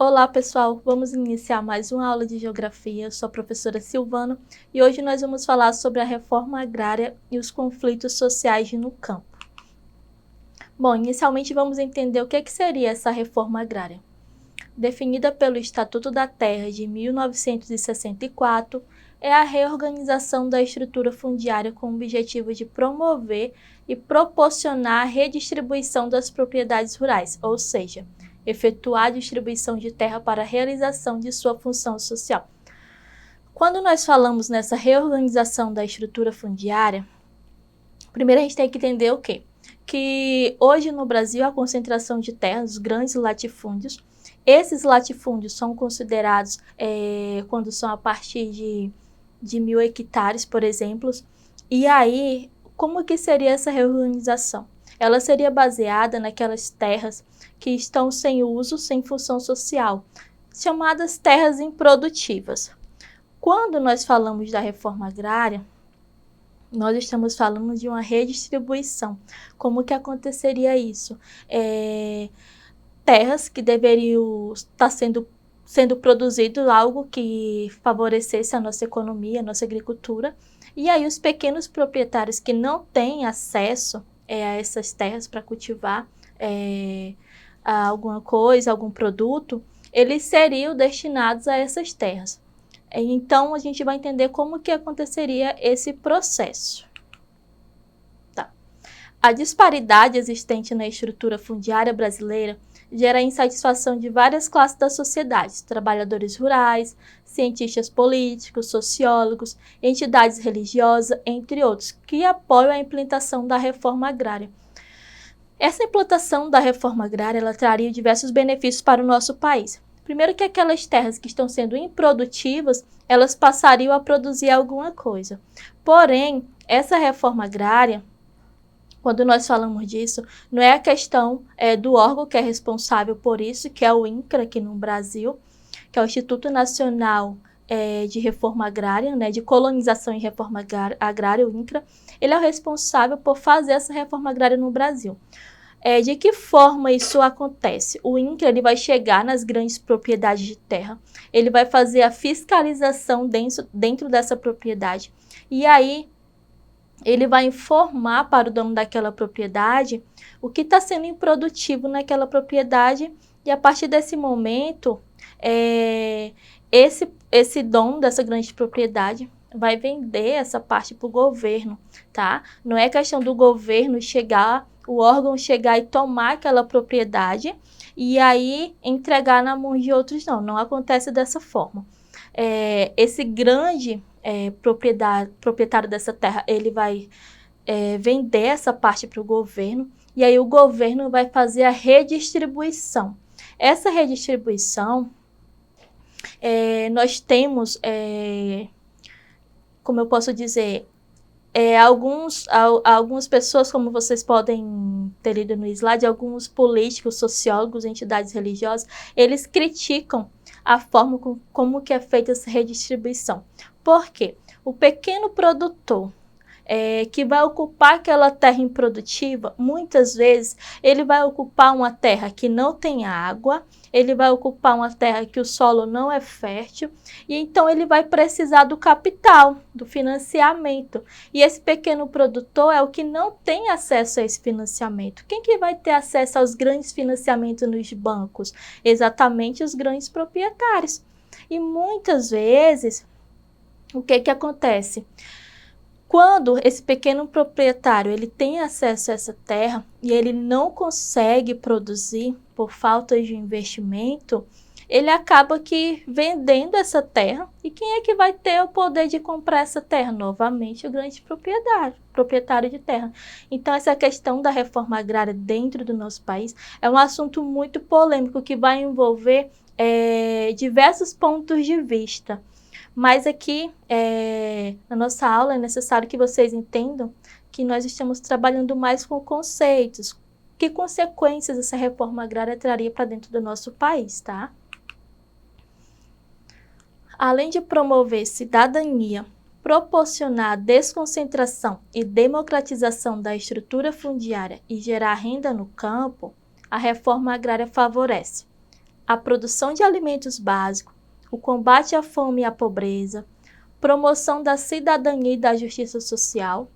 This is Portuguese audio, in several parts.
Olá, pessoal! Vamos iniciar mais uma aula de Geografia. Eu sou a professora Silvana e hoje nós vamos falar sobre a reforma agrária e os conflitos sociais no campo. Bom, inicialmente vamos entender o que seria essa reforma agrária. Definida pelo Estatuto da Terra de 1964, é a reorganização da estrutura fundiária com o objetivo de promover e proporcionar a redistribuição das propriedades rurais, ou seja, efetuar a distribuição de terra para a realização de sua função social. Quando nós falamos nessa reorganização da estrutura fundiária, primeiro a gente tem que entender o quê? Que hoje no Brasil a concentração de terras, os grandes latifúndios, esses latifúndios são considerados quando são a partir de 1.000 hectares, por exemplo. E aí, como que seria essa reorganização? Ela seria baseada naquelas terras que estão sem uso, sem função social, chamadas terras improdutivas. Quando nós falamos da reforma agrária, nós estamos falando de uma redistribuição. Como que aconteceria isso? Terras que deveriam estar sendo produzido algo que favorecesse a nossa economia, a nossa agricultura. E aí os pequenos proprietários que não têm acesso a essas terras para cultivar alguma coisa, algum produto, eles seriam destinados a essas terras. Então, a gente vai entender como que aconteceria esse processo. Tá. A disparidade existente na estrutura fundiária brasileira gera insatisfação de várias classes da sociedade, trabalhadores rurais, cientistas políticos, sociólogos, entidades religiosas, entre outros, que apoiam a implementação da reforma agrária. Essa implantação da reforma agrária ela traria diversos benefícios para o nosso país. Primeiro que aquelas terras que estão sendo improdutivas, elas passariam a produzir alguma coisa. Porém, essa reforma agrária, quando nós falamos disso, não é a questão do órgão que é responsável por isso, que é o INCRA aqui no Brasil, que é o Instituto Nacional de Reforma Agrária, de Colonização e Reforma Agrária, o INCRA. Ele é o responsável por fazer essa reforma agrária no Brasil. De que forma isso acontece? O INCRA ele vai chegar nas grandes propriedades de terra, ele vai fazer a fiscalização dentro dessa propriedade e aí ele vai informar para o dono daquela propriedade o que está sendo improdutivo naquela propriedade e a partir desse momento esse dono dessa grande propriedade vai vender essa parte para o governo, tá? Não é questão do governo o órgão chegar e tomar aquela propriedade e aí entregar na mão de outros, não acontece dessa forma. Esse grande proprietário dessa terra, ele vai vender essa parte para o governo e aí o governo vai fazer a redistribuição. Essa redistribuição, nós temos, como eu posso dizer, algumas pessoas, como vocês podem ter lido no slide, alguns políticos, sociólogos, entidades religiosas, eles criticam a forma como que é feita essa redistribuição. Por quê? O pequeno produtor que vai ocupar aquela terra improdutiva, muitas vezes ele vai ocupar uma terra que não tem água, ele vai ocupar uma terra que o solo não é fértil, e então ele vai precisar do capital, do financiamento. E esse pequeno produtor é o que não tem acesso a esse financiamento. Quem que vai ter acesso aos grandes financiamentos nos bancos? Exatamente os grandes proprietários. E muitas vezes, o que acontece? Quando esse pequeno proprietário ele tem acesso a essa terra e ele não consegue produzir por falta de investimento, ele acaba que vendendo essa terra. E quem é que vai ter o poder de comprar essa terra? Novamente, o grande proprietário de terra. Então, essa questão da reforma agrária dentro do nosso país é um assunto muito polêmico que vai envolver diversos pontos de vista. Mas aqui, na nossa aula, é necessário que vocês entendam que nós estamos trabalhando mais com conceitos. Que consequências essa reforma agrária traria para dentro do nosso país, tá? Além de promover cidadania, proporcionar desconcentração e democratização da estrutura fundiária e gerar renda no campo, a reforma agrária favorece a produção de alimentos básicos, o combate à fome e à pobreza, promoção da cidadania e da justiça social,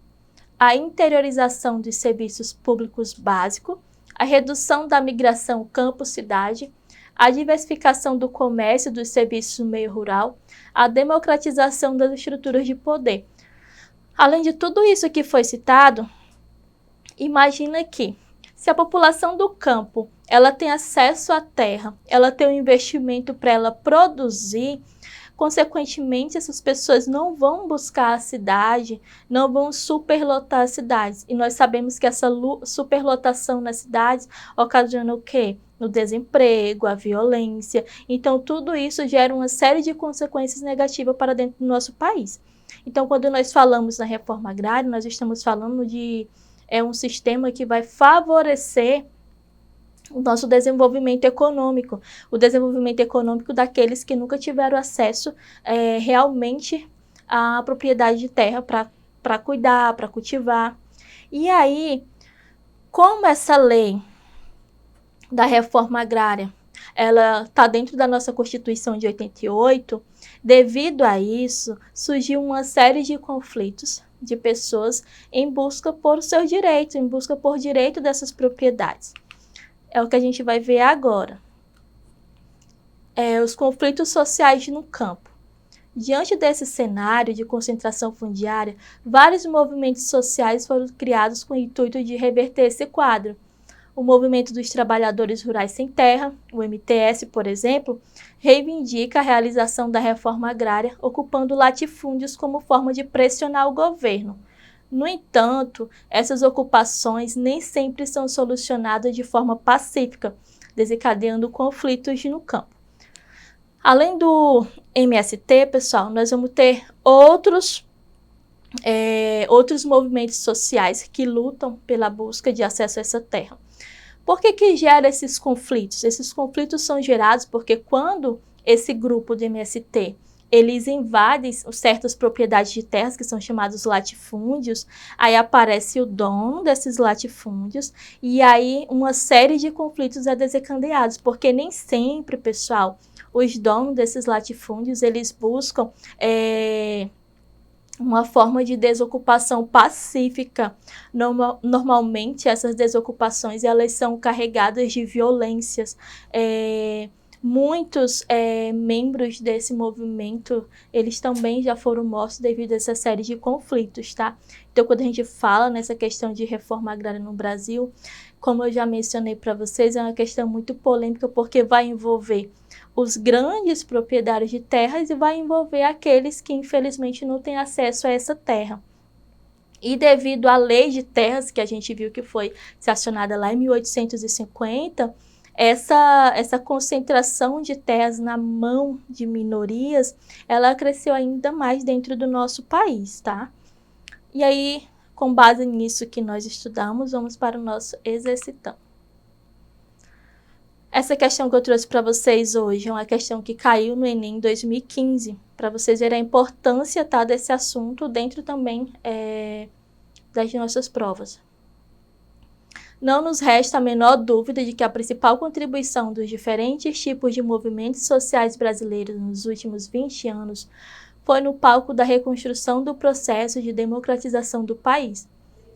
a interiorização dos serviços públicos básicos, a redução da migração campo-cidade, a diversificação do comércio e dos serviços no meio rural, a democratização das estruturas de poder. Além de tudo isso que foi citado, imagina que, se a população do campo ela tem acesso à terra, ela tem um investimento para ela produzir, consequentemente essas pessoas não vão buscar a cidade, não vão superlotar as cidades. E nós sabemos que essa superlotação nas cidades ocasiona o quê? O desemprego, a violência. Então tudo isso gera uma série de consequências negativas para dentro do nosso país. Então quando nós falamos na reforma agrária, nós estamos falando de um sistema que vai favorecer o nosso desenvolvimento econômico, o desenvolvimento econômico daqueles que nunca tiveram acesso realmente à propriedade de terra para cuidar, para cultivar. E aí, como essa lei da reforma agrária, ela está dentro da nossa Constituição de 88, devido a isso, surgiu uma série de conflitos de pessoas em busca por seus direitos, em busca por direito dessas propriedades. É o que a gente vai ver agora. Os conflitos sociais no campo. Diante desse cenário de concentração fundiária, vários movimentos sociais foram criados com o intuito de reverter esse quadro. O Movimento dos Trabalhadores Rurais Sem Terra, o MTS, por exemplo, reivindica a realização da reforma agrária, ocupando latifúndios como forma de pressionar o governo. No entanto, essas ocupações nem sempre são solucionadas de forma pacífica, desencadeando conflitos no campo. Além do MST, pessoal, nós vamos ter outros movimentos sociais que lutam pela busca de acesso a essa terra. Por que gera esses conflitos? Esses conflitos são gerados porque quando esse grupo de MST eles invadem certas propriedades de terras que são chamados latifúndios, aí aparece o dono desses latifúndios e aí uma série de conflitos é desencadeados, porque nem sempre, pessoal, os donos desses latifúndios, eles buscam uma forma de desocupação pacífica. Normalmente, essas desocupações elas são carregadas de violências. Muitos membros desse movimento, eles também já foram mortos devido a essa série de conflitos, tá? Então, quando a gente fala nessa questão de reforma agrária no Brasil, como eu já mencionei para vocês, é uma questão muito polêmica, porque vai envolver os grandes proprietários de terras e vai envolver aqueles que, infelizmente, não têm acesso a essa terra. E devido à lei de terras, que a gente viu que foi sancionada lá em 1850, essa concentração de terras na mão de minorias, ela cresceu ainda mais dentro do nosso país, tá? E aí, com base nisso que nós estudamos, vamos para o nosso exercitão. Essa questão que eu trouxe para vocês hoje é uma questão que caiu no Enem em 2015, para vocês verem a importância, tá, desse assunto dentro também das nossas provas. Não nos resta a menor dúvida de que a principal contribuição dos diferentes tipos de movimentos sociais brasileiros nos últimos 20 anos foi no palco da reconstrução do processo de democratização do país.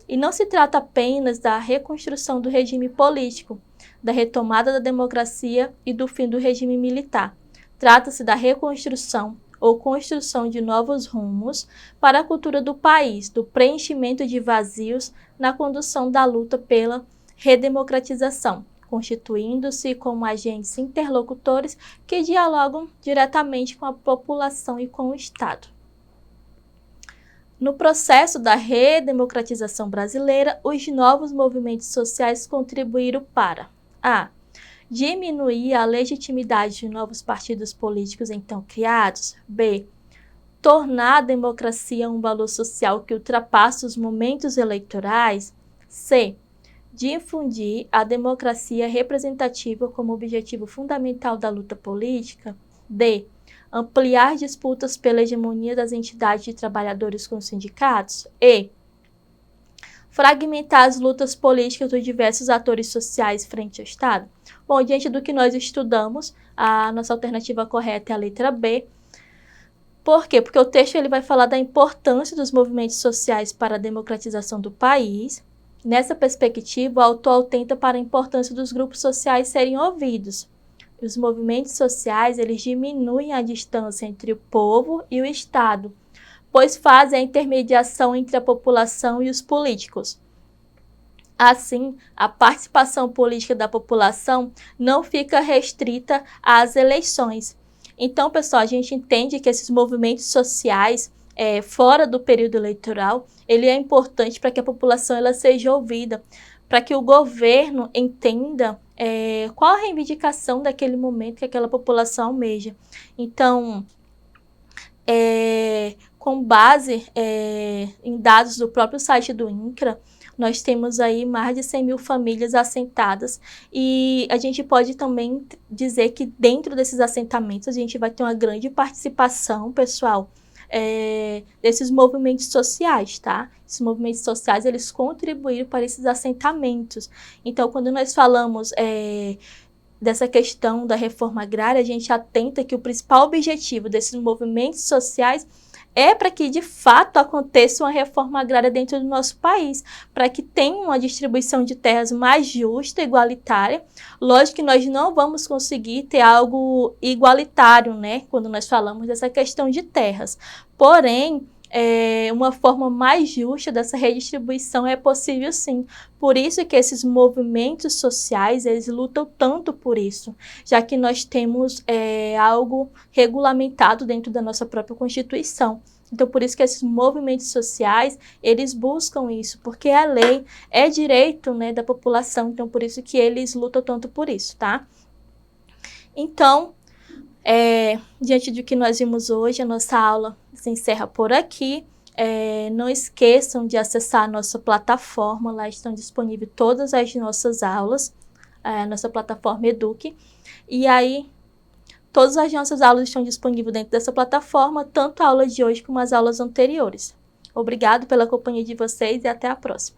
E não se trata apenas da reconstrução do regime político, da retomada da democracia e do fim do regime militar. Trata-se da reconstrução ou construção de novos rumos para a cultura do país, do preenchimento de vazios na condução da luta pela redemocratização, constituindo-se como agentes interlocutores que dialogam diretamente com a população e com o Estado. No processo da redemocratização brasileira, os novos movimentos sociais contribuíram para a. Diminuir a legitimidade de novos partidos políticos então criados. B. Tornar a democracia um valor social que ultrapassa os momentos eleitorais. C. Difundir a democracia representativa como objetivo fundamental da luta política. D. Ampliar disputas pela hegemonia das entidades de trabalhadores com os sindicatos. E. Fragmentar as lutas políticas dos diversos atores sociais frente ao Estado. Bom, diante do que nós estudamos, a nossa alternativa correta é a letra B. Por quê? Porque o texto ele vai falar da importância dos movimentos sociais para a democratização do país. Nessa perspectiva, o autor atenta para a importância dos grupos sociais serem ouvidos. Os movimentos sociais eles diminuem a distância entre o povo e o Estado, pois fazem a intermediação entre a população e os políticos. Assim, a participação política da população não fica restrita às eleições. Então, pessoal, a gente entende que esses movimentos sociais, fora do período eleitoral, ele é importante para que a população ela seja ouvida, para que o governo entenda qual a reivindicação daquele momento que aquela população almeja. Então, com base em dados do próprio site do INCRA, nós temos aí mais de 100 mil famílias assentadas e a gente pode também dizer que dentro desses assentamentos a gente vai ter uma grande participação, pessoal, desses movimentos sociais, tá? Esses movimentos sociais, eles contribuíram para esses assentamentos. Então, quando nós falamos dessa questão da reforma agrária, a gente atenta que o principal objetivo desses movimentos sociais é para que, de fato, aconteça uma reforma agrária dentro do nosso país, para que tenha uma distribuição de terras mais justa, igualitária. Lógico que nós não vamos conseguir ter algo igualitário, né, quando nós falamos dessa questão de terras. Porém, uma forma mais justa dessa redistribuição é possível sim. Por isso que esses movimentos sociais, eles lutam tanto por isso, já que nós temos algo regulamentado dentro da nossa própria Constituição. Então, por isso que esses movimentos sociais, eles buscam isso, porque a lei é direito, né, da população, então por isso que eles lutam tanto por isso, tá? Então, diante do que nós vimos hoje, a nossa aula se encerra por aqui. Não esqueçam de acessar a nossa plataforma, lá estão disponíveis todas as nossas aulas, a nossa plataforma Eduque. E aí, todas as nossas aulas estão disponíveis dentro dessa plataforma, tanto a aula de hoje como as aulas anteriores. Obrigado pela companhia de vocês e até a próxima.